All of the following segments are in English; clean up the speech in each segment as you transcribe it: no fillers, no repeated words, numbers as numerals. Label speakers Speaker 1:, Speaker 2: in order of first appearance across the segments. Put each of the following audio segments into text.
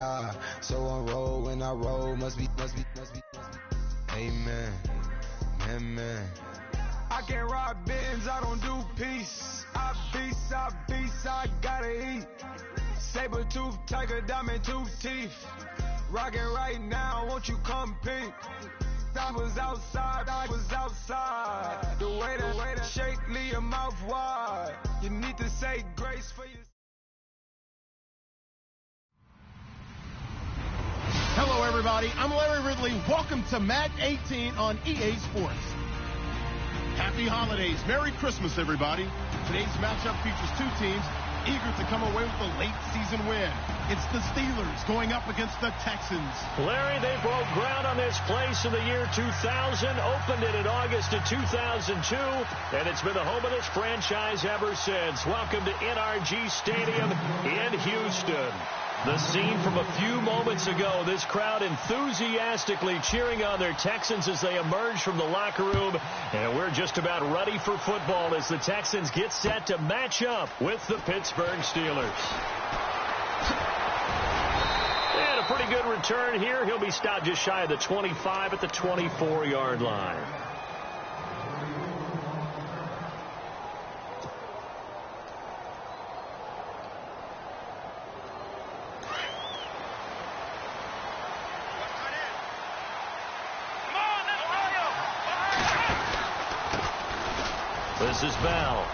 Speaker 1: So on roll when I roll, must be. Amen. Amen. I can't ride Benz, I don't do peace. I beast, I gotta eat. Saber tooth, tiger, diamond tooth teeth. Rockin' right now, won't you come peep? I was outside. The way that shake, leave your mouth wide. You need to say grace for your.
Speaker 2: Hello, everybody. I'm Larry Ridley. Welcome to Madden 18 on EA Sports. Happy holidays. Merry Christmas, everybody. Today's matchup features two teams eager to come away with a late season win. It's the Steelers going up against the Texans.
Speaker 3: Larry, they broke ground on this place in the year 2000, opened it in August of 2002, and it's been the home of this franchise ever since. Welcome to NRG Stadium in Houston. The scene from a few moments ago, this crowd enthusiastically cheering on their Texans as they emerge from the locker room. And we're just about ready for football as the Texans get set to match up with the Pittsburgh Steelers. And a pretty good return here. He'll be stopped just shy of the 25 at the 24-yard line. This is Bell.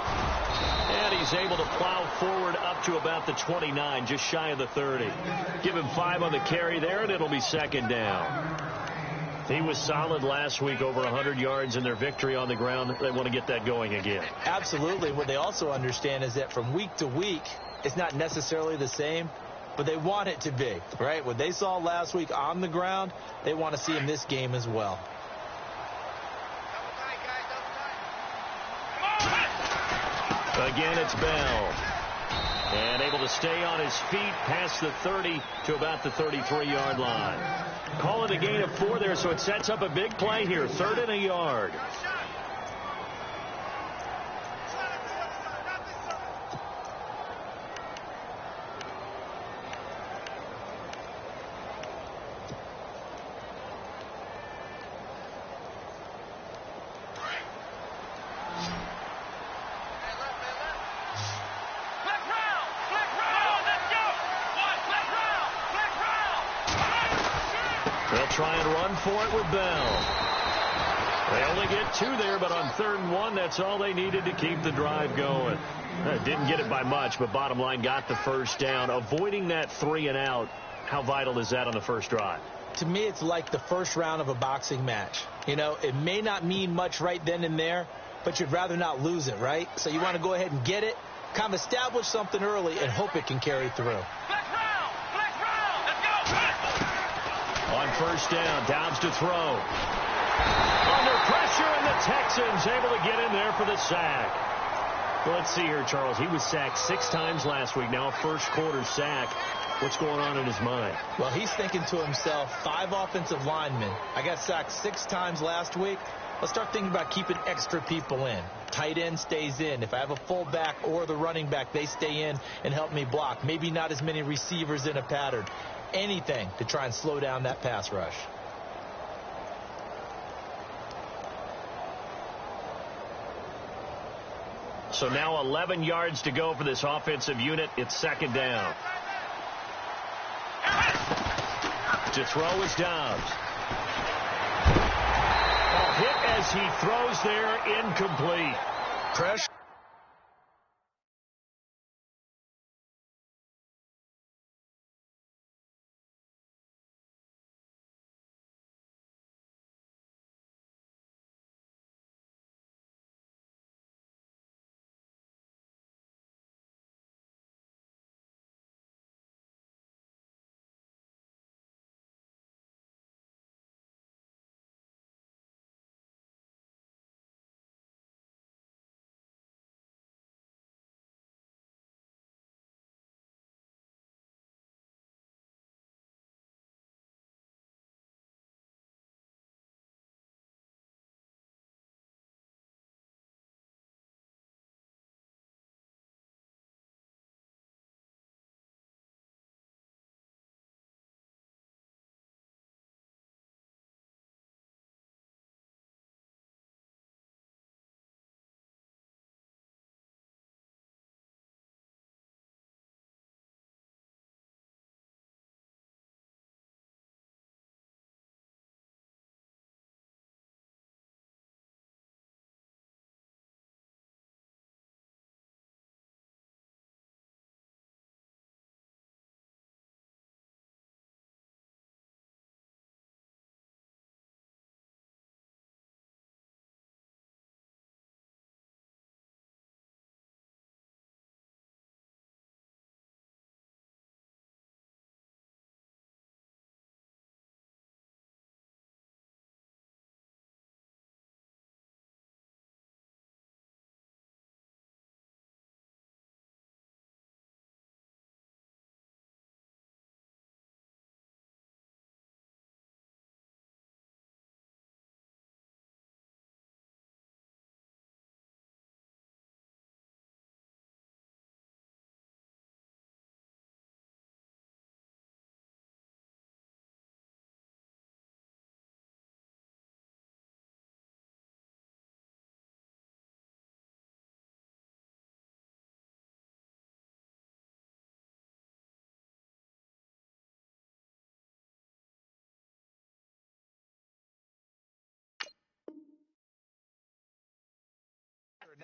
Speaker 3: And he's able to plow forward up to about the 29, just shy of the 30. Give him 5 on the carry there, and it'll be second down. He was solid last week, over 100 yards in their victory on the ground. They want to get that going again.
Speaker 4: Absolutely. What they also understand is that from week to week, it's not necessarily the same, but they want it to be, right? What they saw last week on the ground, they want to see in this game as well.
Speaker 3: Again, it's Bell. And able to stay on his feet past the 30 to about the 33-yard line. Call it a gain of 4 there, so it sets up a big play here. 3rd and a yard. They'll try and run for it with Bell. They only get 2 there, but on 3rd and 1, that's all they needed to keep the drive going. Didn't get it by much, but bottom line got the first down. Avoiding that 3 and out, how vital is that on the first drive?
Speaker 4: To me, it's like the first round of a boxing match. You know, it may not mean much right then and there, but you'd rather not lose it, right? So you want to go ahead and get it, kind of establish something early, and hope it can carry through.
Speaker 3: On first down, Dobbs to throw. Under pressure, and the Texans able to get in there for the sack. Well, let's see here, Charles. He was sacked 6 times last week. Now a first-quarter sack. What's going on in his mind?
Speaker 4: Well, he's thinking to himself, 5 offensive linemen. I got sacked 6 times last week. Let's start thinking about keeping extra people in. Tight end stays in. If I have a fullback or the running back, they stay in and help me block. Maybe not as many receivers in a pattern. Anything to try and slow down that pass rush.
Speaker 3: So now 11 yards to go for this offensive unit. It's second down. To throw is Dobbs. Hit as he throws there, incomplete.
Speaker 4: Pressure.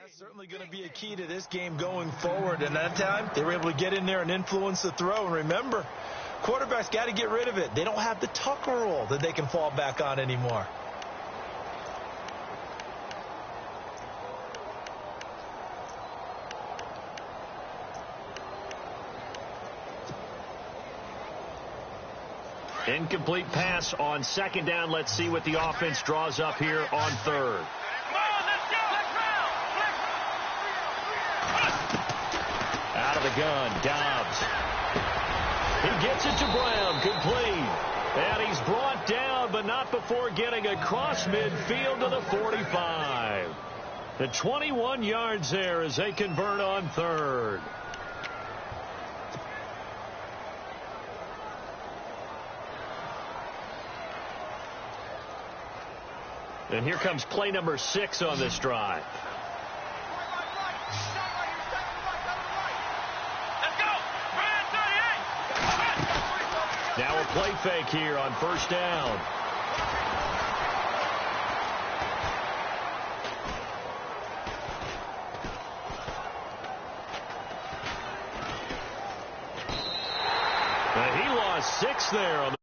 Speaker 4: That's certainly going to be a key to this game going forward. And that time, they were able to get in there and influence the throw. And remember, quarterbacks got to get rid of it. They don't have the Tucker rule that they can fall back on anymore.
Speaker 3: Incomplete pass on second down. Let's see what the offense draws up here on third. Out of the gun, Dobbs. He gets it to Brown, complete. And he's brought down, but not before getting across midfield to the 45. The 21 yards there as they convert on third. And here comes play number 6 on this drive. Now a play fake here on first down. He lost 6 there on the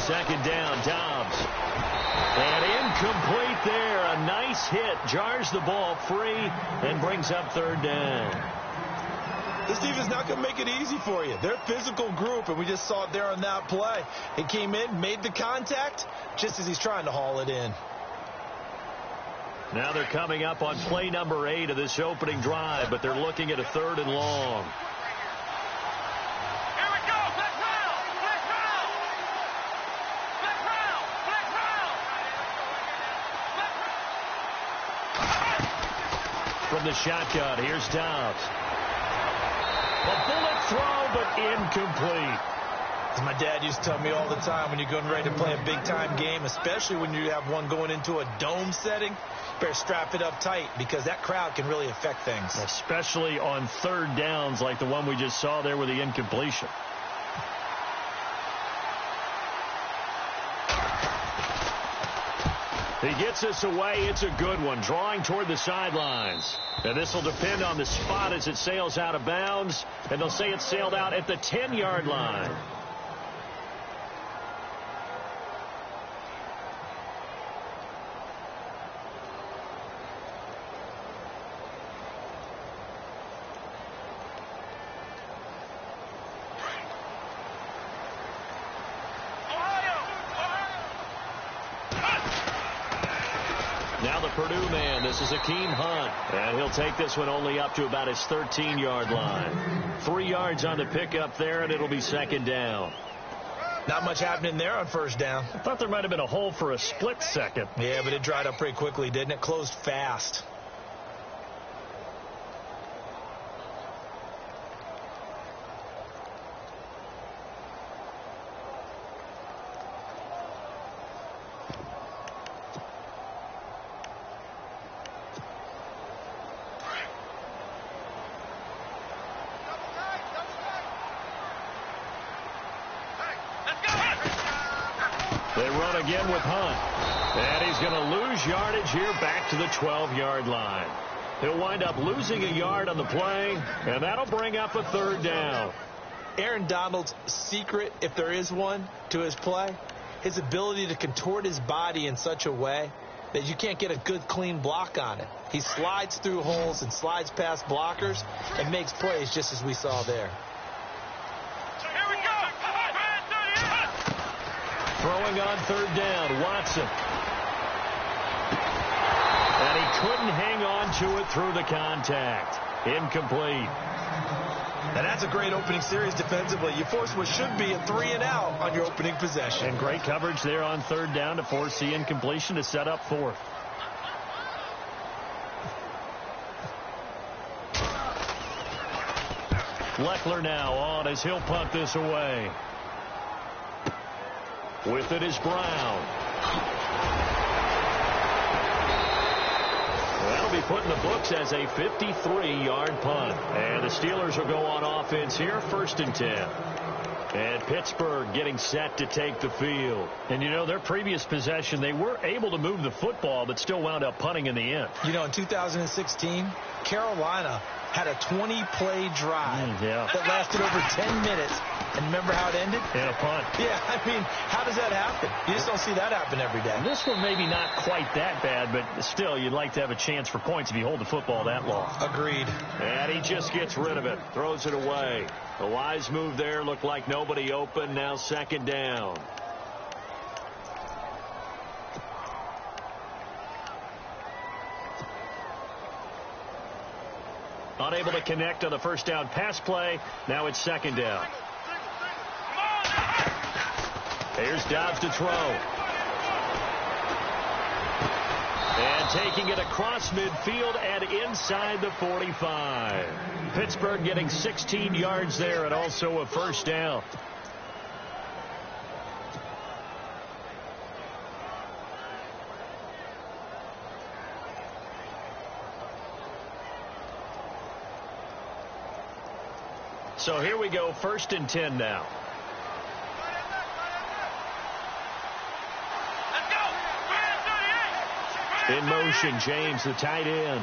Speaker 3: second down, Dobbs. And incomplete there. A nice hit. Jars the ball free and brings up third down.
Speaker 4: This defense is not going to make it easy for you. They're a physical group, and we just saw it there on that play. He came in, made the contact, just as he's trying to haul it in.
Speaker 3: Now they're coming up on play number 8 of this opening drive, but they're looking at a 3rd and long. From the shotgun, here's Dobbs. A bullet throw, but incomplete.
Speaker 4: As my dad used to tell me all the time, when you're going ready to play a big-time game, especially when you have one going into a dome setting, better strap it up tight because that crowd can really affect things.
Speaker 3: Especially on 3rd downs like the one we just saw there with the incompletion. He gets this away. It's a good one. Drawing toward the sidelines. And this will depend on the spot as it sails out of bounds. And they'll say it sailed out at the 10-yard line. Purdue man, this is Akeem Hunt, and he'll take this one only up to about his 13-yard line. 3 yards on the pickup there, and it'll be second down.
Speaker 4: Not much happening there on first down.
Speaker 3: I thought there might have been a hole for a split second.
Speaker 4: Yeah, but it dried up pretty quickly, didn't it? Closed fast.
Speaker 3: They run again with Hunt. And he's going to lose yardage here back to the 12-yard line. He'll wind up losing a yard on the play, and that'll bring up a 3rd down.
Speaker 4: Aaron Donald's secret, if there is one, to his play, his ability to contort his body in such a way that you can't get a good, clean block on it. He slides through holes and slides past blockers and makes plays just as we saw there.
Speaker 3: Throwing on 3rd down, Watson. And he couldn't hang on to it through the contact. Incomplete.
Speaker 4: And that's a great opening series defensively. You force what should be a 3-and-out on your opening possession.
Speaker 3: And great coverage there on third down to force the incompletion to set up fourth. Leckler now on as he'll punt this away. With it is Brown. That'll be put in the books as a 53-yard punt. And the Steelers will go on offense here, 1st and 10. And Pittsburgh getting set to take the field. And, you know, their previous possession, they were able to move the football, but still wound up punting in the end.
Speaker 4: You know, in 2016, Carolina had a 20-play drive that lasted over 10 minutes. And remember how it ended?
Speaker 3: In a punt.
Speaker 4: Yeah, I mean, how does that happen? You just don't see that happen every day.
Speaker 3: This one maybe not quite that bad, but still, you'd like to have a chance for points if you hold the football that long.
Speaker 4: Agreed.
Speaker 3: And he just gets rid of it, throws it away. A wise move there, looked like nobody open, now 2nd down. Unable to connect on the first down pass play. Now it's 2nd down. Here's Dobbs to throw. And taking it across midfield and inside the 45. Pittsburgh getting 16 yards there and also a 1st down. So here we go, 1st and 10 now. In motion, James, the tight end.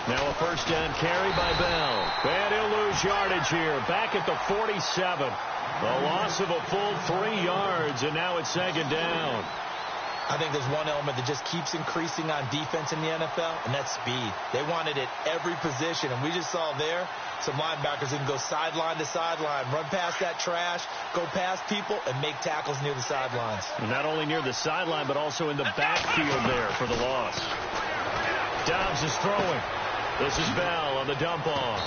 Speaker 3: Now a 1st down carry by Bell. And he'll lose yardage here. Back at the 47. A loss of a full 3 yards, and now it's 2nd down.
Speaker 4: I think there's one element that just keeps increasing on defense in the NFL, and that's speed. They want it at every position, and we just saw there some linebackers who can go sideline to sideline, run past that trash, go past people, and make tackles near the sidelines.
Speaker 3: And not only near the sideline, but also in the backfield there for the loss. Dobbs is throwing. This is Bell on the dump off.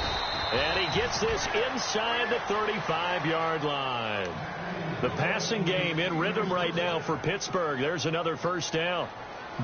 Speaker 3: And he gets this inside the 35-yard line. The passing game in rhythm right now for Pittsburgh. There's another 1st down.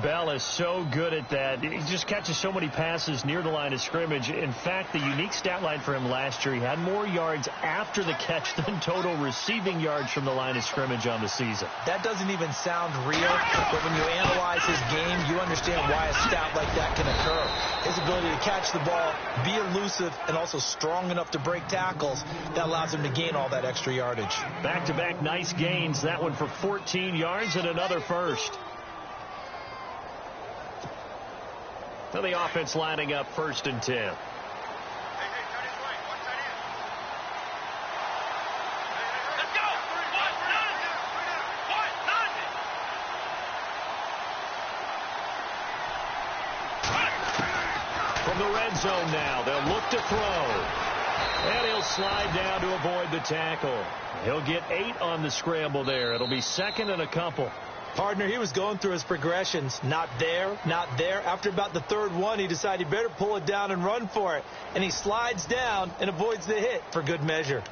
Speaker 3: Bell is so good at that. He just catches so many passes near the line of scrimmage. In fact, the unique stat line for him last year, he had more yards after the catch than total receiving yards from the line of scrimmage on the season.
Speaker 4: That doesn't even sound real, but when you analyze his game, you understand why a stat like that can occur. His ability to catch the ball, be elusive, and also strong enough to break tackles, that allows him to gain all that extra yardage.
Speaker 3: Back-to-back nice gains. That one for 14 yards and another 1st. So the offense lining up 1st and 10. From the red zone now, they'll look to throw. And he'll slide down to avoid the tackle. He'll get 8 on the scramble there. It'll be 2nd and a couple.
Speaker 4: Partner, he was going through his progressions. Not there, not there. After about the 3rd one, he decided he better pull it down and run for it. And he slides down and avoids the hit for good measure.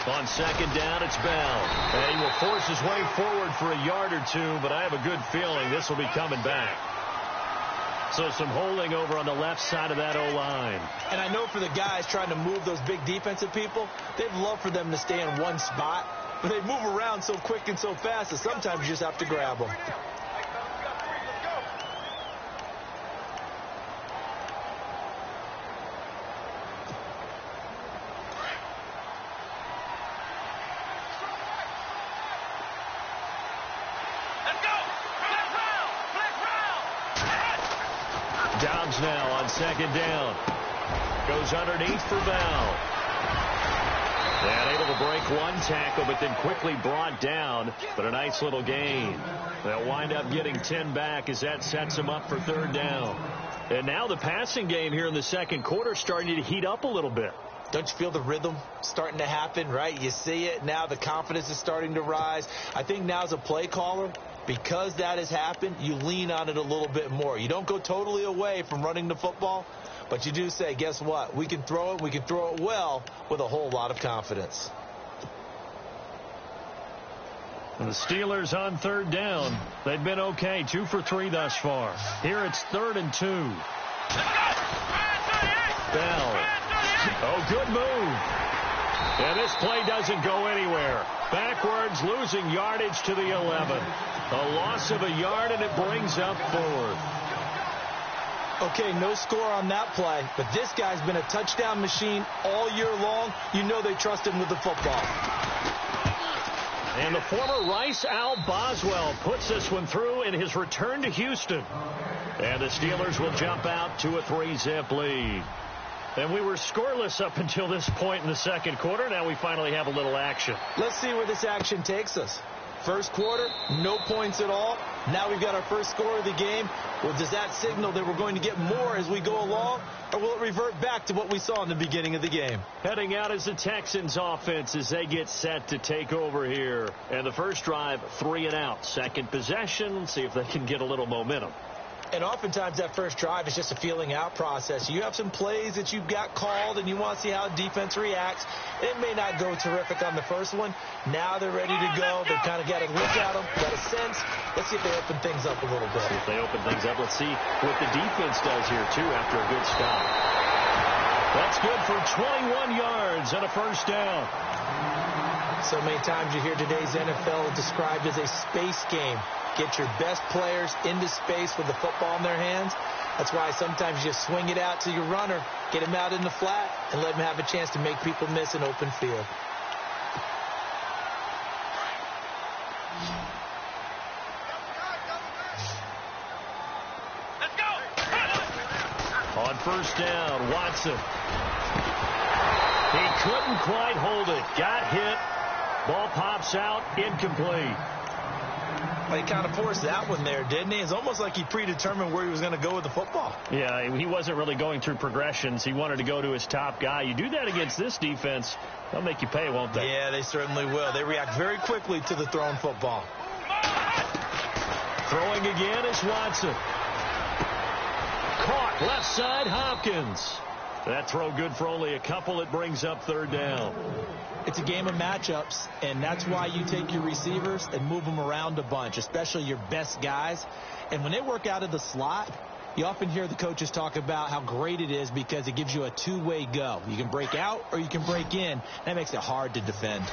Speaker 3: On 2nd down, it's Bell. And he will force his way forward for a yard or 2, but I have a good feeling this will be coming back. So some holding over on the left side of that O-line.
Speaker 4: And I know for the guys trying to move those big defensive people, they'd love for them to stay in one spot, but they move around so quick and so fast that sometimes you just have to grab them.
Speaker 3: Steelers now on second down. Goes underneath for Bell. And able to break one tackle, but then quickly brought down. But a nice little gain. They'll wind up getting 10 back as that sets them up for third down. And now the passing game here in the second quarter starting to heat up a little bit.
Speaker 4: Don't you feel the rhythm starting to happen, right? You see it. Now the confidence is starting to rise. I think now as a play caller, because that has happened, you lean on it a little bit more. You don't go totally away from running the football, but you do say, guess what? We can throw it. We can throw it well with a whole lot of confidence.
Speaker 3: And the Steelers on third down. They've been okay. 2 for 3 thus far. Here it's 3rd and 2. Bell. Oh, good move. And this play doesn't go anywhere. Backwards, losing yardage to the 11. A loss of a yard, and it brings up 4th.
Speaker 4: Okay, no score on that play, but this guy's been a touchdown machine all year long. You know they trust him with the football.
Speaker 3: And the former Rice Al Boswell puts this one through in his return to Houston. And the Steelers will jump out to a 3-zip lead. And we were scoreless up until this point in the second quarter. Now we finally have a little action.
Speaker 4: Let's see where this action takes us. First quarter, no points at all. Now we've got our first score of the game. Well, does that signal that we're going to get more as we go along? Or will it revert back to what we saw in the beginning of the game?
Speaker 3: Heading out is the Texans offense as they get set to take over here. And the first drive, 3 and out. Second possession, see if they can get a little momentum.
Speaker 4: And oftentimes that first drive is just a feeling out process. You have some plays that you've got called and you want to see how defense reacts. It may not go terrific on the first one. Now they're ready to go. They've kind of got a look at them, got a sense. Let's see if they open things up a little bit.
Speaker 3: See if they open things up. Let's see what the defense does here, too, after a good stop. That's good for 21 yards and a first down.
Speaker 4: So many times you hear today's NFL described as a space game. Get your best players into space with the football in their hands. That's why sometimes you just swing it out to your runner, get him out in the flat, and let him have a chance to make people miss an open field.
Speaker 3: Let's go! On first down, Watson. He couldn't quite hold it. Got hit. Ball pops out, incomplete.
Speaker 4: Well, he kind of forced that one there, didn't he? It's almost like he predetermined where he was going to go with the football.
Speaker 3: Yeah, he wasn't really going through progressions. He wanted to go to his top guy. You do that against this defense, they'll make you pay, won't they?
Speaker 4: Yeah, they certainly will. They react very quickly to the thrown football.
Speaker 3: Throwing again is Watson. Caught left side, Hopkins. That throw good for only a couple. It brings up third down.
Speaker 4: It's a game of matchups, and that's why you take your receivers and move them around a bunch, especially your best guys. And when they work out of the slot, you often hear the coaches talk about how great it is because it gives you a two-way go. You can break out or you can break in. That makes it hard to defend.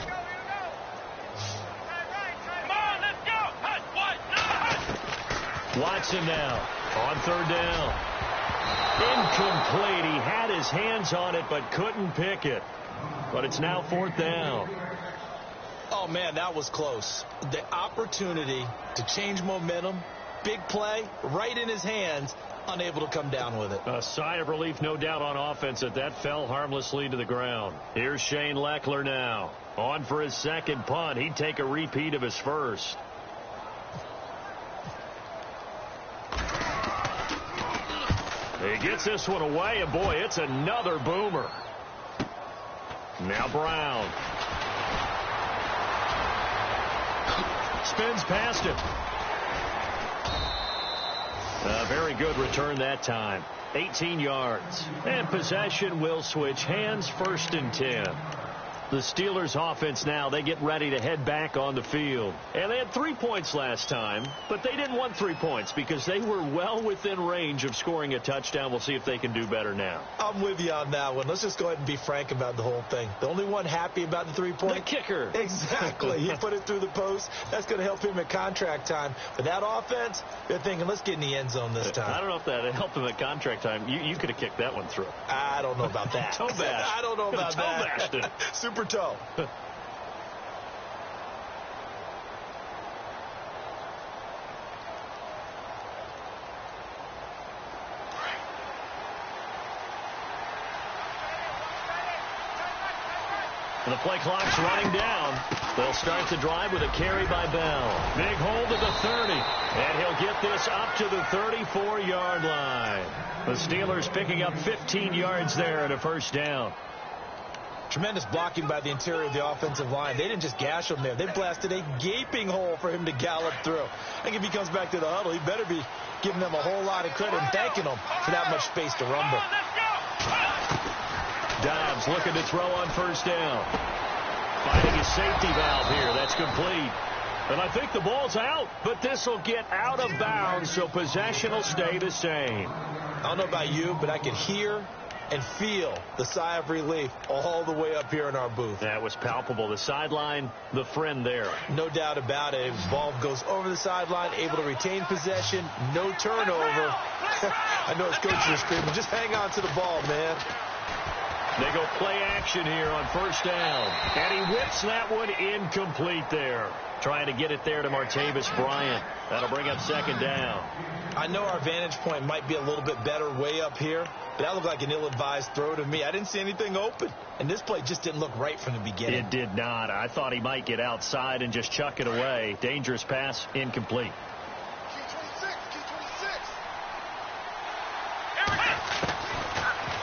Speaker 3: Watson now on third down. Incomplete. He had his hands on it but couldn't pick it. But it's now fourth down.
Speaker 4: Oh, man, that was close. The opportunity to change momentum, big play, right in his hands, unable to come down with it.
Speaker 3: A sigh of relief, no doubt, on offense that fell harmlessly to the ground. Here's Shane Leckler now. On for his second punt. He'd take a repeat of his first. He gets this one away, and boy, it's another boomer. Now Brown. Spins past him. A very good return that time. 18 yards. And possession will switch hands, 1st and 10. The Steelers offense now, they get ready to head back on the field. And they had 3 points last time, but they didn't want 3 points because they were well within range of scoring a touchdown. We'll see if they can do better now.
Speaker 4: I'm with you on that one. Let's just go ahead and be frank about the whole thing. The only one happy about the 3-point.
Speaker 3: The kicker.
Speaker 4: Exactly. He put it through the post. That's going to help him at contract time. But that offense, they're thinking, let's get in the end zone this time.
Speaker 3: I don't know if that helped him at contract time. You could have kicked that one through.
Speaker 4: I don't know about that.
Speaker 3: Toe bash.
Speaker 4: I don't know about
Speaker 3: toe
Speaker 4: that.
Speaker 3: Bashed it.
Speaker 4: Super toe.
Speaker 3: The play clock's running down. They'll start the drive with a carry by Bell. Big hold at the 30. And he'll get this up to the 34-yard line. The Steelers picking up 15 yards there at a first down.
Speaker 4: Tremendous blocking by the interior of the offensive line. They didn't just gash him there. They blasted a gaping hole for him to gallop through. I think if he comes back to the huddle, he better be giving them a whole lot of credit and thanking them for that much space to rumble.
Speaker 3: Dobbs looking to throw on first down. Finding his safety valve here. That's complete. And I think the ball's out, but this will get out of bounds, so possession will stay the same.
Speaker 4: I don't know about you, but I could hear and feel the sigh of relief all the way up here in our booth.
Speaker 3: That was palpable. The sideline, the friend there.
Speaker 4: No doubt about it. The ball goes over the sideline, able to retain possession, no turnover. I know his coaches are screaming, just hang on to the ball, man.
Speaker 3: They go play action here on first down. And he whips that one incomplete there. Trying to get it there to Martavis Bryant. That'll bring up second down.
Speaker 4: I know our vantage point might be a little bit better way up here, but that looked like an ill-advised throw to me. I didn't see anything open, and this play just didn't look right from the beginning.
Speaker 3: It did not. I thought he might get outside and just chuck it away. Dangerous pass, incomplete.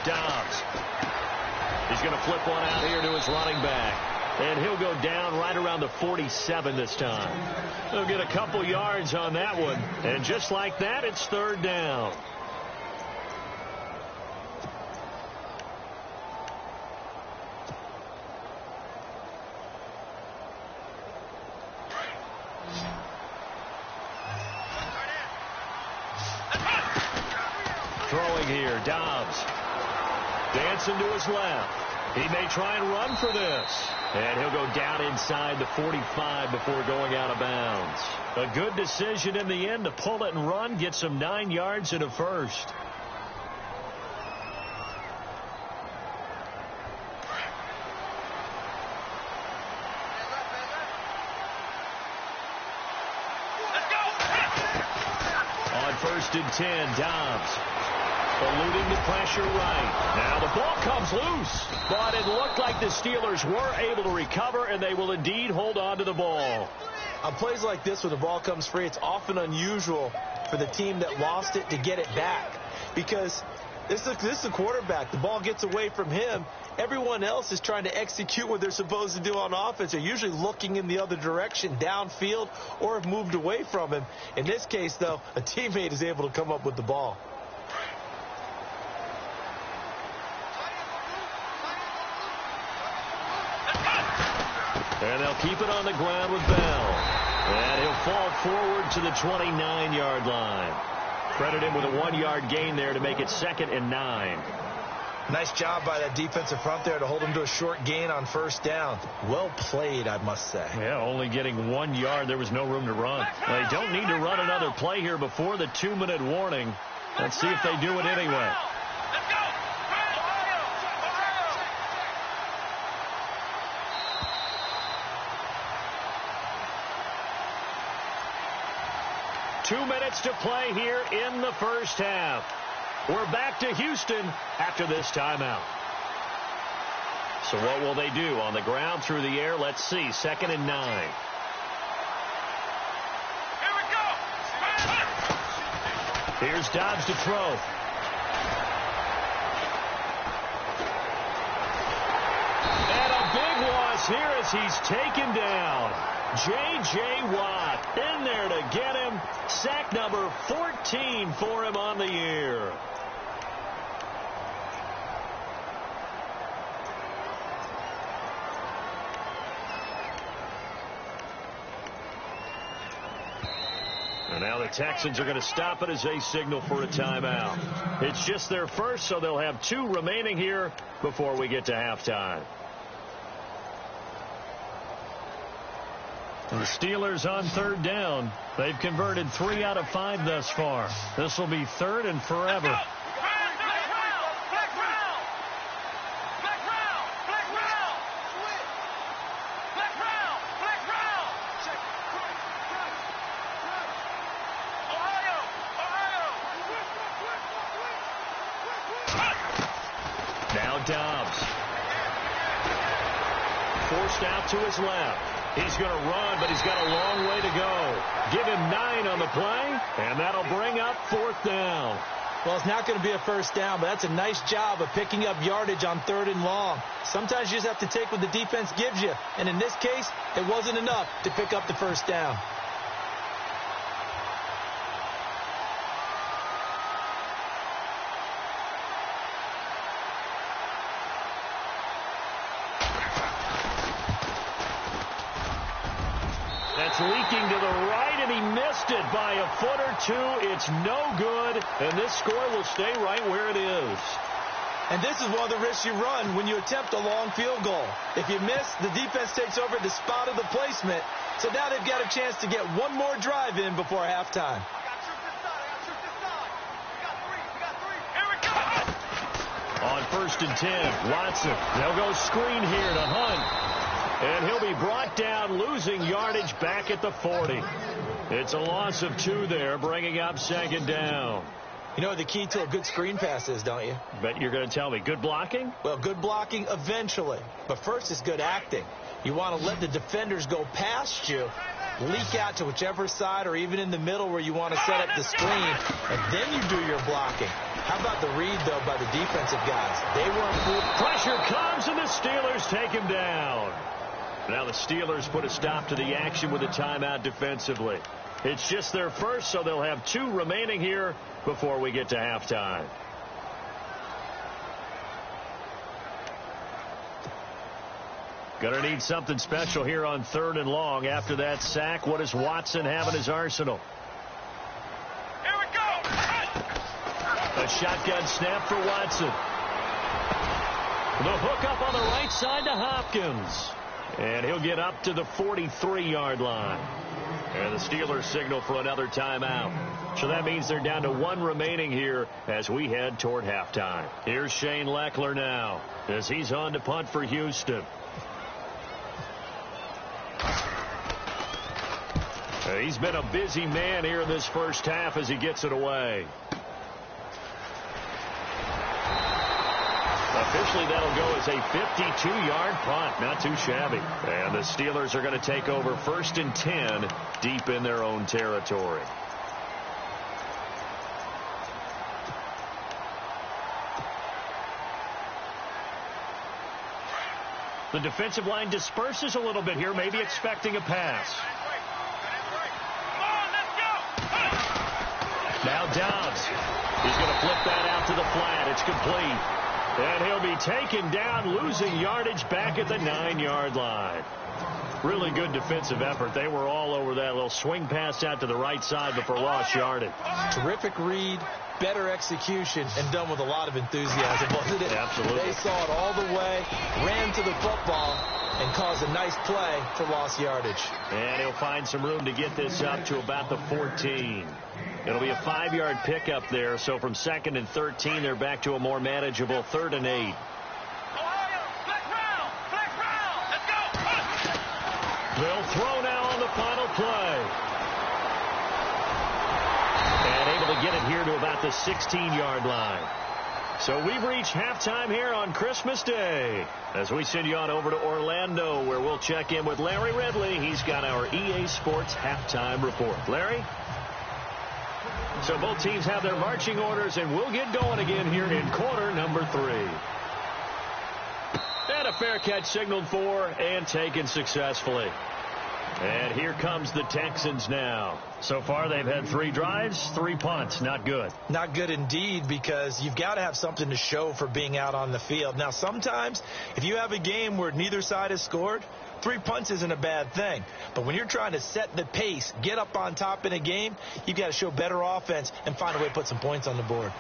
Speaker 3: Dobbs. He's going to flip one out here to his running back. And he'll go down right around the 47 this time. He'll get a couple yards on that one. And just like that, it's third down. Throwing here, Dobbs. Dancing to his left. He may try and run for this. And he'll go down inside the 45 before going out of bounds. A good decision in the end to pull it and run. Gets him 9 yards and a first. On first and 10, Dobbs. Eluding the pressure right. Now the ball comes loose. But it looked like the Steelers were able to recover, and they will indeed hold on to the ball.
Speaker 4: On plays like this where the ball comes free, it's often unusual for the team that lost it to get it back. Because this is a quarterback. The ball gets away from him. Everyone else is trying to execute what they're supposed to do on offense. They're usually looking in the other direction, downfield, or have moved away from him. In this case, though, a teammate is able to come up with the ball.
Speaker 3: And they'll keep it on the ground with Bell. And he'll fall forward to the 29-yard line. Credit him with a 1-yard gain there to make it 2nd and 9.
Speaker 4: Nice job by that defensive front there to hold him to a short gain on first down. Well played, I must say.
Speaker 3: Yeah, only getting 1 yard. There was no room to run. They don't need to run another play here before the 2-minute warning. Let's see if they do it anyway. 2 minutes to play here in the first half. We're back to Houston after this timeout. So what will they do? On the ground, through the air? Let's see. 2nd and 9.
Speaker 5: Here we go.
Speaker 3: Here's Dobbs to throw. And a big loss here as he's taken down. J.J. Watt in there to get him. Sack number 14 for him on the year. And now the Texans are going to stop it as they signal for a timeout. It's just their first, so they'll have 2 remaining here before we get to halftime. The Steelers on 3rd down. They've converted 3 out of 5 thus far. This will be 3rd and forever. Now Dobbs. forced out to his left. He's going to run, but he's got a long way to go. Give him 9 on the play, and that'll bring up 4th down.
Speaker 4: Well, it's not going to be a first down, but that's a nice job of picking up yardage on 3rd and long. Sometimes you just have to take what the defense gives you, and in this case, it wasn't enough to pick up the first down.
Speaker 3: Leaking to the right, and he missed it by a foot or 2. It's no good, and this score will stay right where it is.
Speaker 4: And this is one of the risks you run when you attempt a long field goal. If you miss, the defense takes over the spot of the placement. So now they've got a chance to get one more drive in before halftime.
Speaker 3: On 1st and 10, Watson. They'll go screen here to Hunt. And he'll be brought down, losing yardage back at the 40. It's a loss of 2 there, bringing up 2nd down.
Speaker 4: You know what the key to a good screen pass is, don't you?
Speaker 3: Bet you're going to tell me. Good blocking?
Speaker 4: Well, good blocking eventually. But first is good acting. You want to let the defenders go past you, leak out to whichever side or even in the middle where you want to set up the screen, and then you do your blocking. How about the read, though, by the defensive guys? They weren't fooled.
Speaker 3: Pressure comes, and the Steelers take him down. Now the Steelers put a stop to the action with a timeout defensively. It's just their first, so they'll have 2 remaining here before we get to halftime. Gonna need something special here on 3rd and long. After that sack, what does Watson have in his arsenal?
Speaker 1: Here we go!
Speaker 3: A shotgun snap for Watson. The hook up on the right side to Hopkins. And he'll get up to the 43-yard line. And the Steelers signal for another timeout. So that means they're down to 1 remaining here as we head toward halftime. Here's Shane Leckler now as he's on to punt for Houston. He's been a busy man here in this first half as he gets it away. Officially, that'll go as a 52-yard punt. Not too shabby. And the Steelers are going to take over 1st and 10 deep in their own territory. The defensive line disperses a little bit here, maybe expecting a pass. Now Dobbs. He's going to flip that out to the flat. It's complete. And he'll be taken down, losing yardage back at the 9-yard line. Really good defensive effort. They were all over that little swing pass out to the right side before lost yardage.
Speaker 4: Terrific read, better execution, and done with a lot of enthusiasm, wasn't it?
Speaker 3: Absolutely.
Speaker 4: They saw it all the way, ran to the football, and caused a nice play for lost yardage.
Speaker 3: And he'll find some room to get this up to about the 14. It'll be a 5-yard pickup there, so from 2nd and 13, they're back to a more manageable 3rd and 8. They'll throw now on the final play. And able to get it here to about the 16-yard line. So we've reached halftime here on Christmas Day as we send you on over to Orlando, where we'll check in with Larry Ridley. He's got our EA Sports halftime report. Larry? So both teams have their marching orders, and we'll get going again here in quarter number 3. And a fair catch signaled for and taken successfully. And here comes the Texans now. So far, they've had 3 drives, 3 punts. Not good.
Speaker 4: Not good indeed, because you've got to have something to show for being out on the field. Now, sometimes, if you have a game where neither side has scored, 3 punts isn't a bad thing. But when you're trying to set the pace, get up on top in a game, you've got to show better offense and find a way to put some points on the board.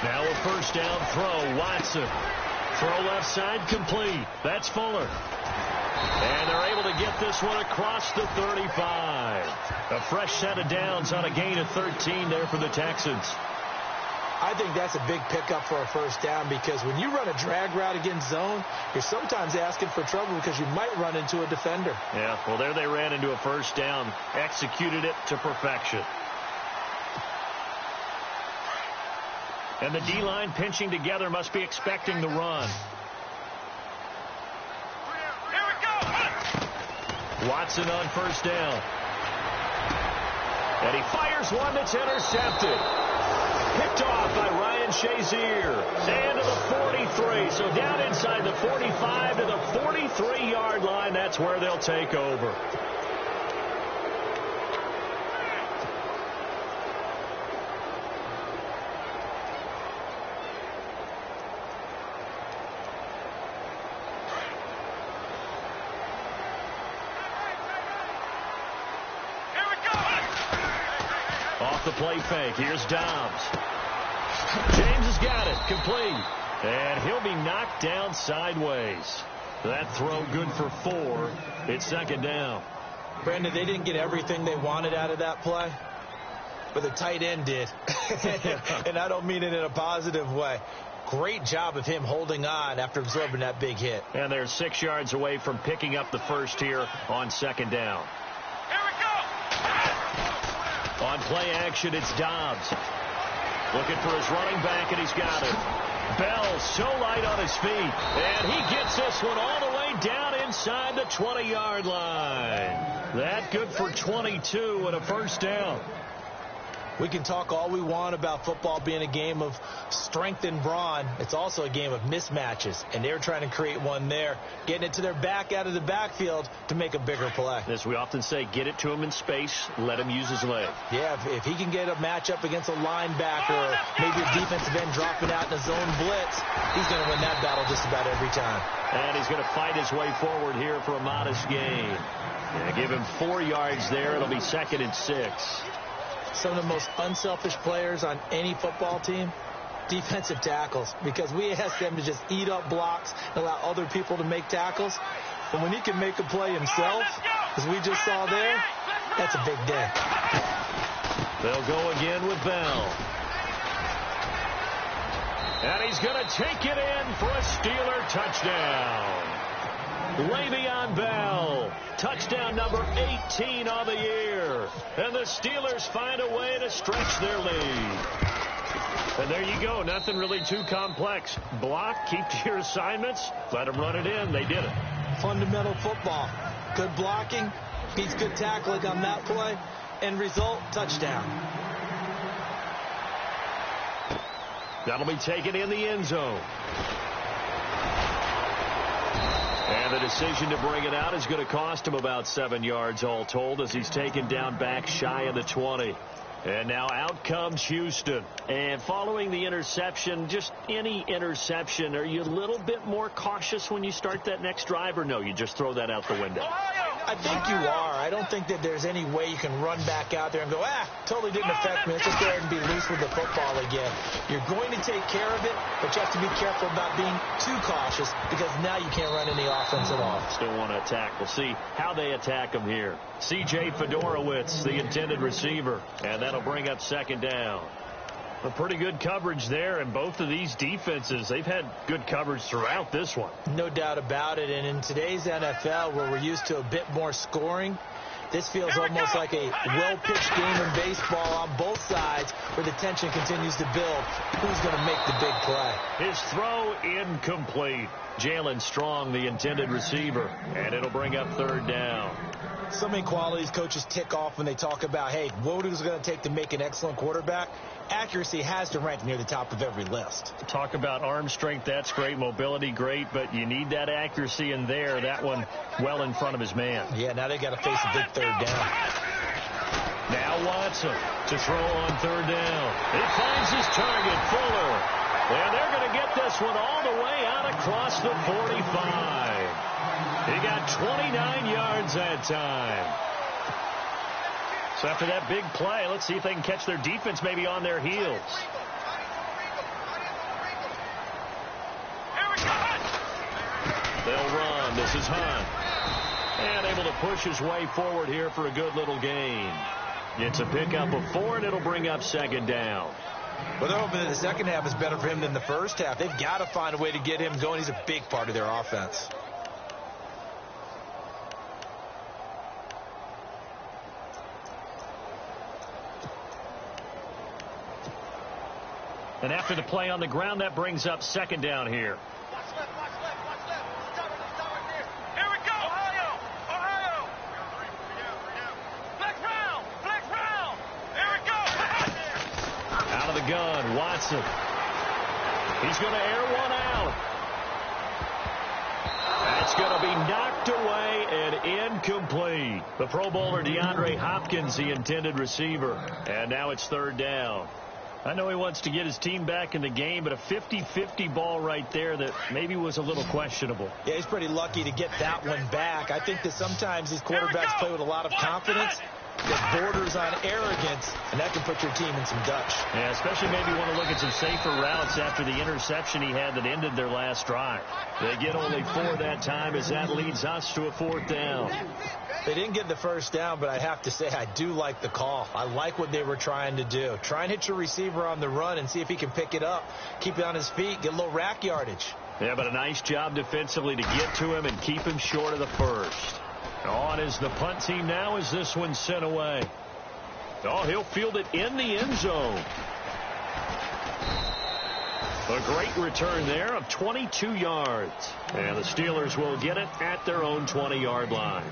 Speaker 3: Now a first down throw. Watson. Throw left side complete. That's Fuller. And they're able to get this one across the 35. A fresh set of downs on a gain of 13 there for the Texans.
Speaker 4: I think that's a big pickup for a first down, because when you run a drag route against zone, you're sometimes asking for trouble because you might run into a defender.
Speaker 3: Yeah, well, there they ran into a first down, executed it to perfection. And the D-line pinching together must be expecting the run. Watson on first down. And he fires one that's intercepted. Picked off by Ryan Shazier. And to the 43. So down inside the 45 to the 43-yard line. That's where they'll take over. Off the play fake. Here's Dobbs. James has got it. Complete. And he'll be knocked down sideways. That throw good for 4. It's second down.
Speaker 4: Brandon, they didn't get everything they wanted out of that play, but the tight end did. And I don't mean it in a positive way. Great job of him holding on after absorbing that big hit.
Speaker 3: And they're 6 yards away from picking up the first here on second down. On play action, it's Dobbs. Looking for his running back, and he's got it. Bell so light on his feet. And he gets this one all the way down inside the 20-yard line. That good for 22 and a first down.
Speaker 4: We can talk all we want about football being a game of strength and brawn. It's also a game of mismatches, and they're trying to create one there, getting it to their back out of the backfield to make a bigger play.
Speaker 3: As we often say, get it to him in space, let him use his leg.
Speaker 4: Yeah, if he can get a matchup against a linebacker or maybe a defensive end dropping out in a zone blitz, he's going to win that battle just about every time.
Speaker 3: And he's going to fight his way forward here for a modest gain. Yeah, give him 4 yards there. It'll be 2nd and 6.
Speaker 4: Some of the most unselfish players on any football team, defensive tackles, because we ask them to just eat up blocks and allow other people to make tackles. But when he can make a play himself, as we just saw there, that's a big day.
Speaker 3: They'll go again with Bell. And he's going to take it in for a Steeler touchdown. Le'Veon Bell, touchdown number 18 on the year. And the Steelers find a way to stretch their lead. And there you go. Nothing really too complex. Block, keep to your assignments, let them run it in. They did it.
Speaker 4: Fundamental football. Good blocking, beats good tackling on that play. End result, touchdown.
Speaker 3: That'll be taken in the end zone. And the decision to bring it out is going to cost him about 7 yards all told as he's taken down back shy of the 20. And now out comes Houston. And following the interception, just any interception, are you a little bit more cautious when you start that next drive, or no, you just throw that out the window?
Speaker 4: I think you are. I don't think that there's any way you can run back out there and go, totally didn't affect me. Let's just go ahead and be loose with the football again. You're going to take care of it, but you have to be careful about being too cautious because now you can't run any offense at all.
Speaker 3: Still want to attack. We'll see how they attack him here. C.J. Fedorowicz, the intended receiver, and that'll bring up second down. A pretty good coverage there, and both of these defenses, they've had good coverage throughout this one.
Speaker 4: No doubt about it, and in today's NFL, where we're used to a bit more scoring, this feels almost like a well-pitched game in baseball on both sides where the tension continues to build. Who's going to make the big play?
Speaker 3: His throw incomplete. Jalen Strong, the intended receiver, and it'll bring up third down.
Speaker 4: So many qualities coaches tick off when they talk about, hey, what is it going to take to make an excellent quarterback? Accuracy has to rank near the top of every list.
Speaker 3: Talk about arm strength, that's great. Mobility, great, but you need that accuracy in there. That one well in front of his man.
Speaker 4: Yeah, now they got to face a big third down.
Speaker 3: Now Watson to throw on third down. He finds his target, Fuller. And they're going to get this one all the way out across the 45. He got 29 yards that time. So after that big play, let's see if they can catch their defense maybe on their heels. They'll run. This is Hunt. And able to push his way forward here for a good little gain. It's a pickup of 4, and it'll bring up second down.
Speaker 4: Well, they're hoping that the second half is better for him than the first half. They've got to find a way to get him going. He's a big part of their offense.
Speaker 3: And after the play on the ground, that brings up second down here.
Speaker 5: Watch left. Stop right there. Here we go. Ohio. Flex round. Here we go.
Speaker 3: Out of the gun, Watson. He's going to air one out. That's going to be knocked away and incomplete. The Pro Bowler DeAndre Hopkins, the intended receiver. And now it's third down. I know he wants to get his team back in the game, but a 50-50 ball right there that maybe was a little questionable.
Speaker 4: Yeah, he's pretty lucky to get that one back. I think that sometimes these quarterbacks play with a lot of confidence that borders on arrogance, and that can put your team in some Dutch.
Speaker 3: Yeah, especially maybe want to look at some safer routes after the interception he had that ended their last drive. They get only 4 that time as that leads us to a fourth down.
Speaker 4: They didn't get the first down, but I have to say I do like the call. I like what they were trying to do. Try and hit your receiver on the run and see if he can pick it up, keep it on his feet, get a little rack yardage.
Speaker 3: Yeah, but a nice job defensively to get to him and keep him short of the first. On is the punt team now as this one's sent away. Oh, he'll field it in the end zone. A great return there of 22 yards. And the Steelers will get it at their own 20-yard line.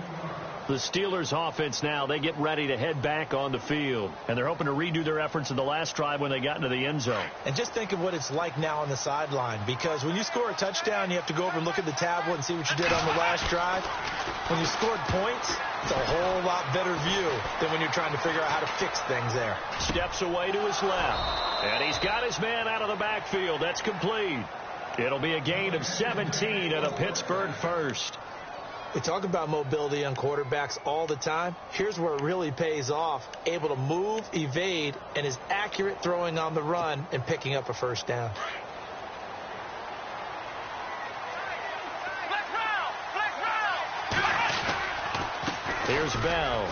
Speaker 3: The Steelers offense now, they get ready to head back on the field. And they're hoping to redo their efforts in the last drive when they got into the end zone.
Speaker 4: And just think of what it's like now on the sideline. Because when you score a touchdown, you have to go over and look at the tablet and see what you did on the last drive. When you scored points, it's a whole lot better view than when you're trying to figure out how to fix things there.
Speaker 3: Steps away to his left. And he's got his man out of the backfield. That's complete. It'll be a gain of 17 and a Pittsburgh first.
Speaker 4: We talk about mobility on quarterbacks all the time. Here's where it really pays off. Able to move, evade, and is accurate throwing on the run and picking up a first down.
Speaker 3: Here's Bell.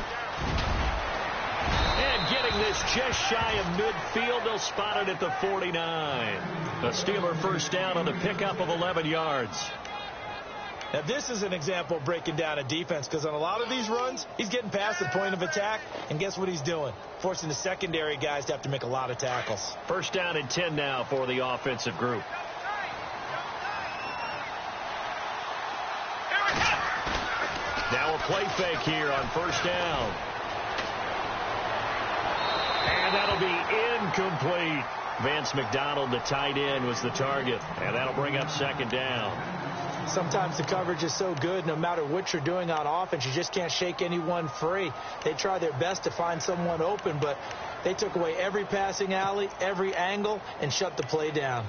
Speaker 3: And getting this just shy of midfield, they'll spot it at the 49. A Steeler first down on the pickup of 11 yards.
Speaker 4: Now, this is an example of breaking down a defense, because on a lot of these runs, he's getting past the point of attack, and guess what he's doing? Forcing the secondary guys to have to make a lot of tackles.
Speaker 3: First down and 10 now for the offensive group. Now a play fake here on first down. And that'll be incomplete. Vance McDonald, the tight end, was the target, and that'll bring up second down.
Speaker 4: Sometimes the coverage is so good, no matter what you're doing on offense, you just can't shake anyone free. They try their best to find someone open, but they took away every passing alley, every angle, and shut the play down.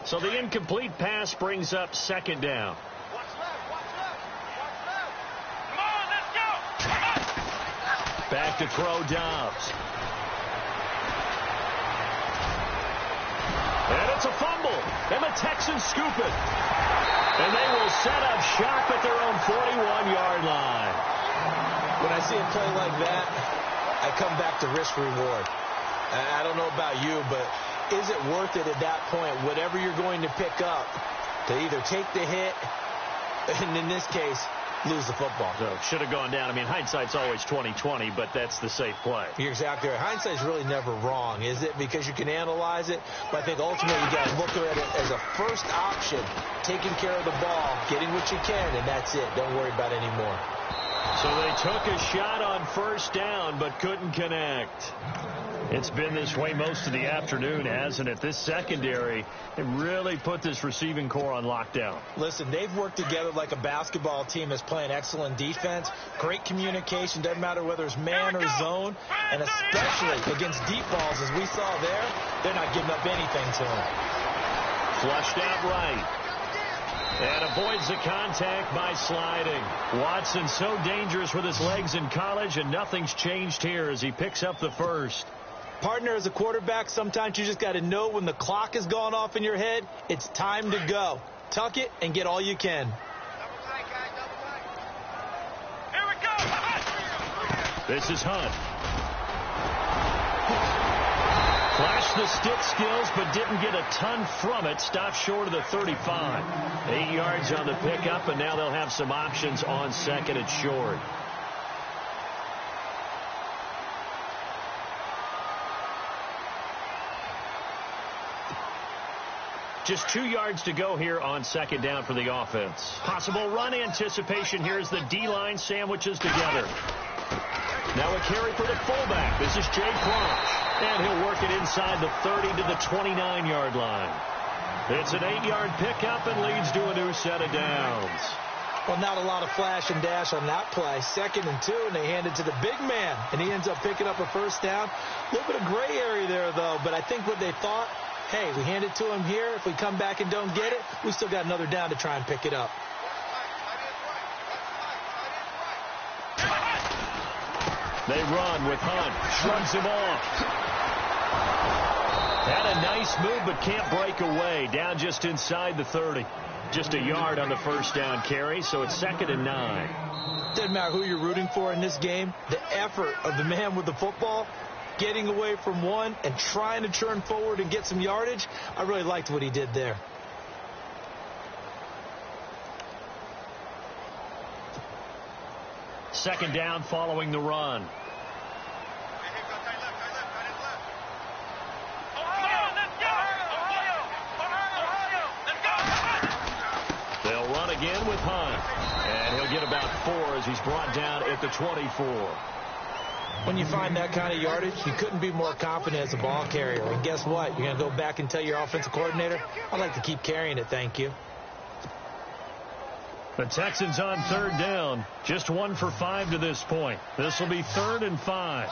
Speaker 3: So the incomplete pass brings up second down. Back to throw Dobbs. And it's a fumble. And the Texans scoop it. And they will set up shop at their own 41-yard line.
Speaker 4: When I see a play like that, I come back to risk reward. I don't know about you, but is it worth it at that point, whatever you're going to pick up, to either take the hit, and in this case, lose the football?
Speaker 3: So should have gone down. I mean, hindsight's always 20/20, but that's the safe play.
Speaker 4: You're exactly right. Hindsight's really never wrong, is it? Because you can analyze it, but I think ultimately you got to look at it as a first option, taking care of the ball, getting what you can, and that's it. Don't worry about any more.
Speaker 3: So they took a shot on first down, but couldn't connect. It's been this way most of the afternoon, hasn't it? This secondary, it really put this receiving core on lockdown.
Speaker 4: Listen, they've worked together like a basketball team that's playing excellent defense, great communication, doesn't matter whether it's man or zone, and especially against deep balls, as we saw there, they're not giving up anything to them.
Speaker 3: Flushed out right. And avoids the contact by sliding. Watson so dangerous with his legs in college, and nothing's changed here as he picks up the first.
Speaker 4: Partner, as a quarterback, sometimes you just got to know when the clock has gone off in your head, it's time to go. Tuck it and get all you can.
Speaker 5: Here we go.
Speaker 3: This is Hunt. Flashed the stick skills, but didn't get a ton from it. Stopped short of the 35. 8 yards on the pickup, and now they'll have some options on second and short. Just 2 yards to go here on second down for the offense. Possible run anticipation here as the D-line sandwiches together. Now a carry for the fullback. This is Jay Crouch. And he'll work it inside the 30 to the 29-yard line. It's an 8-yard pickup and leads to a new set of downs.
Speaker 4: Well, not a lot of flash and dash on that play. 2nd and 2, and they hand it to the big man. And he ends up picking up a first down. A little bit of gray area there, though. But I think what they thought, hey, we hand it to him here. If we come back and don't get it, we still got another down to try and pick it up.
Speaker 3: They run with Hunt. Shrugs him off. Had a nice move, but can't break away. Down just inside the 30. Just a yard on the first down carry, so it's 2nd and 9.
Speaker 4: Doesn't matter who you're rooting for in this game. The effort of the man with the football, getting away from one and trying to turn forward and get some yardage, I really liked what he did there.
Speaker 3: Second down following the run. They'll run again with Hunt. And he'll get about 4 as he's brought down at the 24.
Speaker 4: When you find that kind of yardage, you couldn't be more confident as a ball carrier. And guess what? You're going to go back and tell your offensive coordinator, I'd like to keep carrying it, thank you.
Speaker 3: The Texans on third down. Just 1 for 5 to this point. This will be 3rd and 5.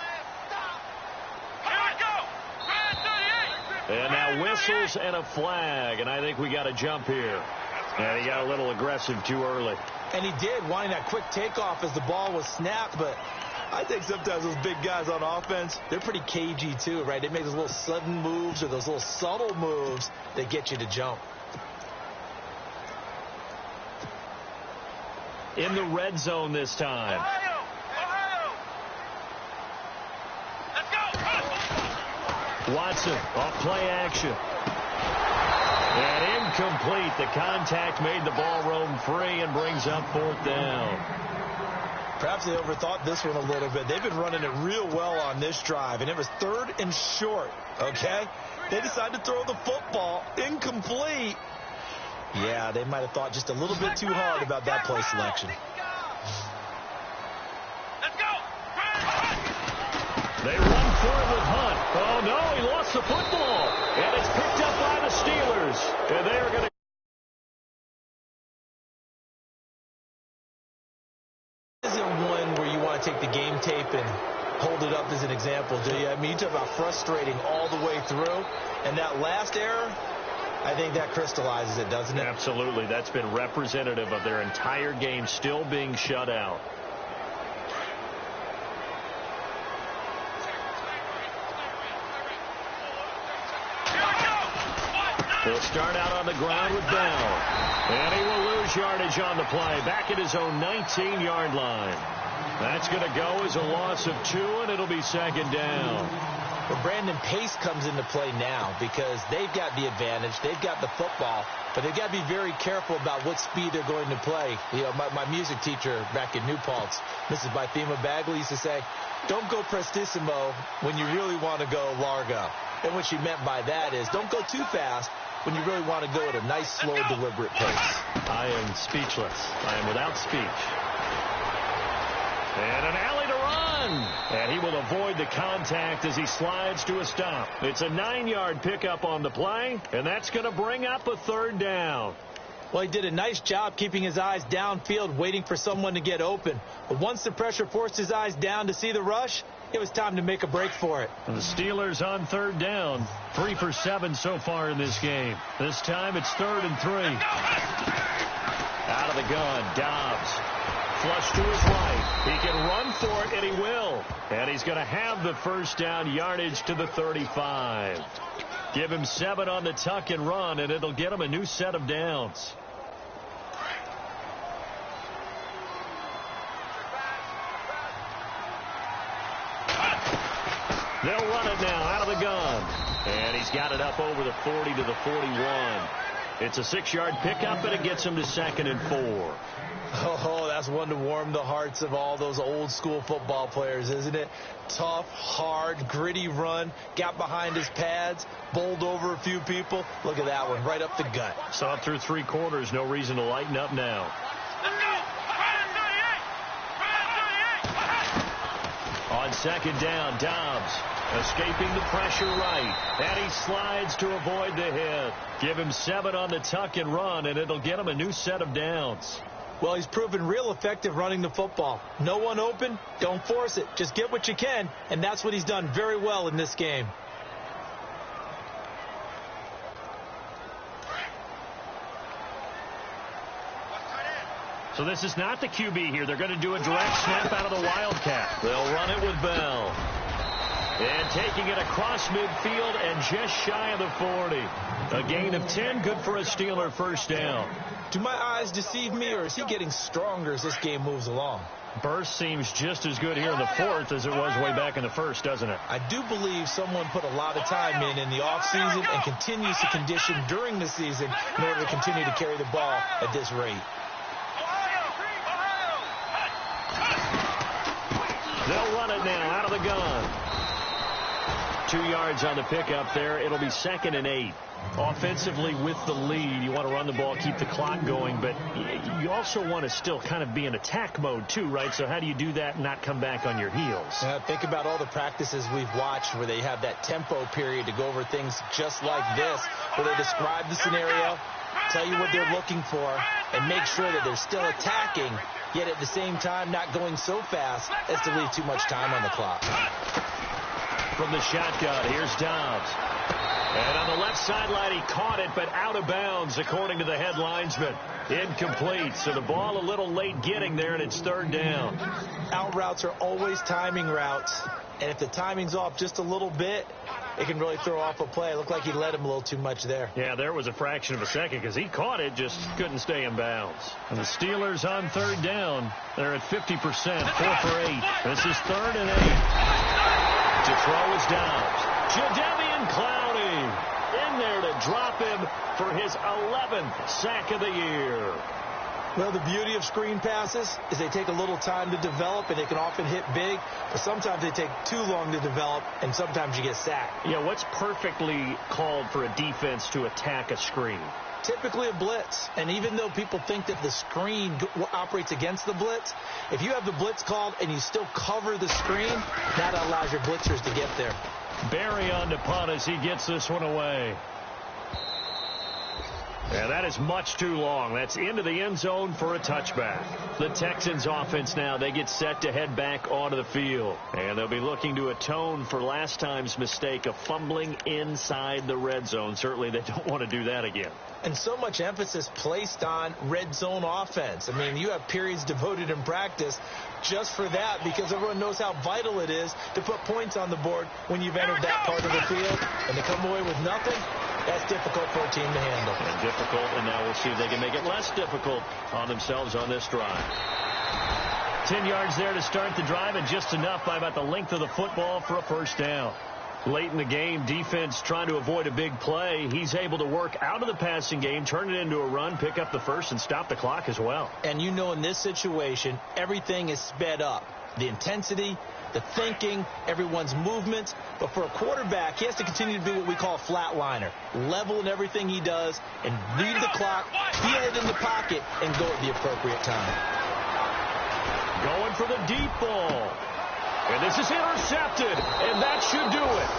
Speaker 3: And now whistles and a flag. And I think we got a jump here. And he got a little aggressive too early.
Speaker 4: And he did, wanting that quick takeoff as the ball was snapped. But I think sometimes those big guys on offense, they're pretty cagey too, right? They make those little sudden moves or those little subtle moves that get you to jump.
Speaker 3: In the red zone this time.
Speaker 5: Ohio! Let's go!
Speaker 3: Watson off play action. And incomplete. The contact made the ball roam free and brings up 4th down.
Speaker 4: Perhaps they overthought this one a little bit. They've been running it real well on this drive, and it was 3rd and short, okay? They decided to throw the football incomplete. Yeah, they might have thought just a little bit too hard about that play selection.
Speaker 5: Let's go!
Speaker 3: They run for it with Hunt. Oh, no, he lost the football. And it's picked up by the Steelers. And they are going to...
Speaker 4: This isn't one where you want to take the game tape and hold it up as an example, do you? I mean, you talk about frustrating all the way through. And that last error, I think that crystallizes it, doesn't it?
Speaker 3: Absolutely. That's been representative of their entire game still being shut out. He'll start out on the ground with Bell. And he will lose yardage on the play. Back at his own 19-yard line. That's going to go as a loss of 2, and it'll be 2nd down.
Speaker 4: Well, Brandon, pace comes into play now because they've got the advantage. They've got the football, but they've got to be very careful about what speed they're going to play. You know, my music teacher back in New Paltz, Mrs. Bythema Bagley, used to say, don't go prestissimo when you really want to go largo. And what she meant by that is don't go too fast when you really want to go at a nice, slow, deliberate pace.
Speaker 3: I am speechless. I am without speech. And an alley to run. And he will avoid the contact as he slides to a stop. It's a 9-yard pickup on the play, and that's going to bring up a 3rd down.
Speaker 4: Well, he did a nice job keeping his eyes downfield, waiting for someone to get open. But once the pressure forced his eyes down to see the rush, it was time to make a break for it.
Speaker 3: And the Steelers on 3rd down. 3 for 7 so far in this game. This time it's 3rd and 3. Out of the gun, Dobbs. Flush to his right. He can run for it, and he will. And he's going to have the first down yardage to the 35. Give him 7 on the tuck and run, and it'll get him a new set of downs. They'll run it now out of the gun. got it up over the 40 to the 41. It's a 6-yard pickup, and it gets him to 2nd and 4.
Speaker 4: Oh, that's one to warm the hearts of all those old-school football players, isn't it? Tough, hard, gritty run, got behind his pads, bowled over a few people. Look at that one, right up the gut.
Speaker 3: Saw it through 3 quarters, no reason to lighten up now. On 2nd down, Dobbs escaping the pressure right, and he slides to avoid the hit. Give him 7 on the tuck and run, and it'll get him a new set of downs.
Speaker 4: Well, he's proven real effective running the football. No one open, don't force it. Just get what you can, and that's what he's done very well in this game.
Speaker 3: So this is not the QB here. They're going to do a direct snap out of the Wildcat. They'll run it with Bell. And taking it across midfield and just shy of the 40. A gain of 10, good for a Steeler first down.
Speaker 4: Do my eyes deceive me, or is he getting stronger as this game moves along?
Speaker 3: Burst seems just as good here in the 4th as it was way back in the 1st, doesn't it?
Speaker 4: I do believe someone put a lot of time in the offseason and continues to condition during the season in order to continue to carry the ball at this rate.
Speaker 3: They'll run it now out of the gun. 2 yards on the pickup there. It'll be 2nd and 8. Offensively with the lead, you want to run the ball, keep the clock going, but you also want to still kind of be in attack mode too, right? So how do you do that and not come back on your heels?
Speaker 4: Think about all the practices we've watched where they have that tempo period to go over things just like this, where they describe the scenario, tell you what they're looking for, and make sure that they're still attacking, yet at the same time not going so fast as to leave too much time on the clock.
Speaker 3: From the shotgun, here's Dobbs. And on the left sideline, he caught it, but out of bounds, according to the head linesman. Incomplete, so the ball a little late getting there, and it's 3rd down.
Speaker 4: Out routes are always timing routes, and if the timing's off just a little bit, it can really throw off a play. It looked like he led him a little too much there.
Speaker 3: Yeah, there was a fraction of a second because he caught it, just couldn't stay in bounds. And the Steelers on 3rd down. They're at 50%, 4 for 8. This is 3rd and 8. To throw is Dobbs. Jadeveon Clowney in there to drop him for his 11th sack of the year.
Speaker 4: Well, the beauty of screen passes is they take a little time to develop, and they can often hit big, but sometimes they take too long to develop, and sometimes you get sacked.
Speaker 3: Yeah, what's perfectly called for a defense to attack a screen?
Speaker 4: Typically a blitz, and even though people think that the screen operates against the blitz, if you have the blitz called and you still cover the screen, that allows your blitzers to get there.
Speaker 3: Barry on to punt as he gets this one away. And that is much too long. That's into the end zone for a touchback. The Texans offense now, they get set to head back onto the field. And they'll be looking to atone for last time's mistake of fumbling inside the red zone. Certainly they don't want to do that again.
Speaker 4: And so much emphasis placed on red zone offense. I mean, you have periods devoted in practice just for that, because everyone knows how vital it is to put points on the board when you've entered that part of the field. And to come away with nothing, that's difficult for a team to handle.
Speaker 3: And difficult, and now we'll see if they can make it less difficult on themselves on this drive. 10 yards there to start the drive, and just enough by about the length of the football for a first down. Late in the game, defense trying to avoid a big play. He's able to work out of the passing game, turn it into a run, pick up the first, and stop the clock as well.
Speaker 4: And you know, in this situation, everything is sped up. The intensity, the thinking, everyone's movements. But for a quarterback, he has to continue to be what we call a flatliner. Level in everything he does and read the clock, feel it in the pocket, and go at the appropriate time.
Speaker 3: Going for the deep ball. And this is intercepted, and that should do it.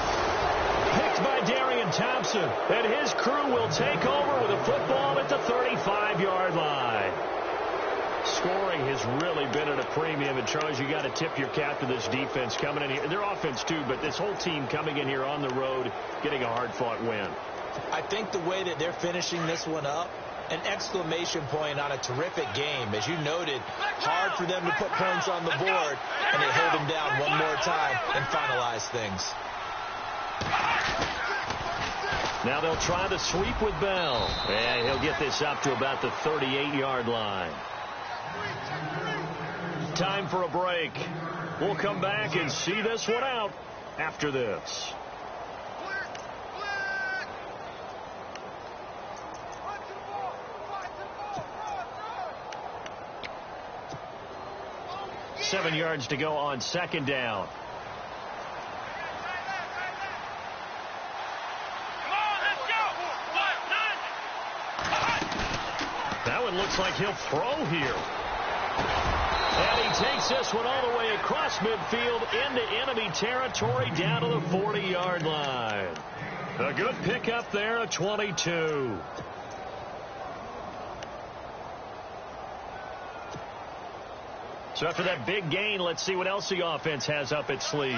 Speaker 3: Picked by Darian Thompson, and his crew will take over with a football at the 35-yard line. Scoring has really been at a premium, and Charles, you got to tip your cap to this defense coming in here. Their offense too, but this whole team coming in here on the road, getting a hard-fought win.
Speaker 4: I think the way that they're finishing this one up, an exclamation point on a terrific game. As you noted, hard for them to put points on the board, and they hold them down one more time and finalize things.
Speaker 3: Now they'll try the sweep with Bell. And he'll get this up to about the 38-yard line. Time for a break. We'll come back and see this one out after this. 7 yards to go on second down. That one looks like he'll throw here. And he takes this one all the way across midfield into enemy territory down to the 40-yard line. A good pickup there at 22. So after that big gain, let's see what else the offense has up its sleeve.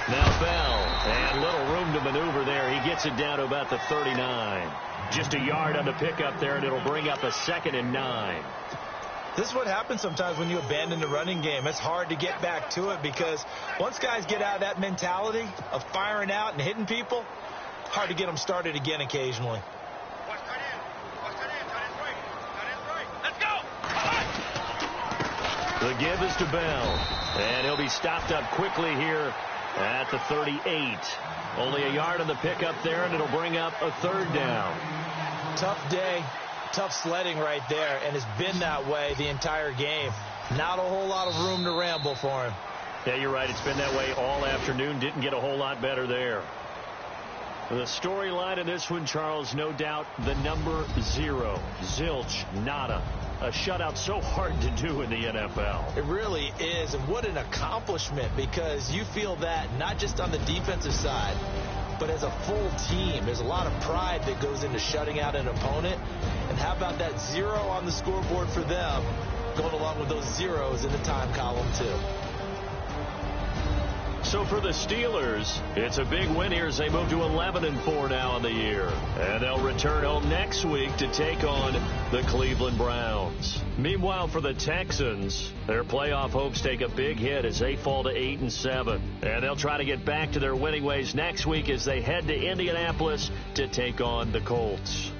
Speaker 3: Now Bell, and little room to maneuver there. He gets it down to about the 39. Just a yard on the pickup there, and it'll bring up a 2nd and 9.
Speaker 4: This is what happens sometimes when you abandon the running game. It's hard to get back to it because once guys get out of that mentality of firing out and hitting people, hard to get them started again occasionally.
Speaker 3: The give is to Bell, and he'll be stopped up quickly here at the 38. Only a yard on the pickup there, and it'll bring up a 3rd down.
Speaker 4: Tough day, tough sledding right there, and it's been that way the entire game. Not a whole lot of room to ramble for him.
Speaker 3: Yeah, you're right. It's been that way all afternoon. Didn't get a whole lot better there. The storyline in this one, Charles, no doubt the number 0. Zilch, nada. A shutout so hard to do in the NFL.
Speaker 4: It really is, and what an accomplishment, because you feel that not just on the defensive side, but as a full team. There's a lot of pride that goes into shutting out an opponent, and how about that 0 on the scoreboard for them, going along with those zeros in the time column too.
Speaker 3: So for the Steelers, it's a big win here as they move to 11-4 now in the year. And they'll return home next week to take on the Cleveland Browns. Meanwhile, for the Texans, their playoff hopes take a big hit as they fall to 8-7. And they'll try to get back to their winning ways next week as they head to Indianapolis to take on the Colts.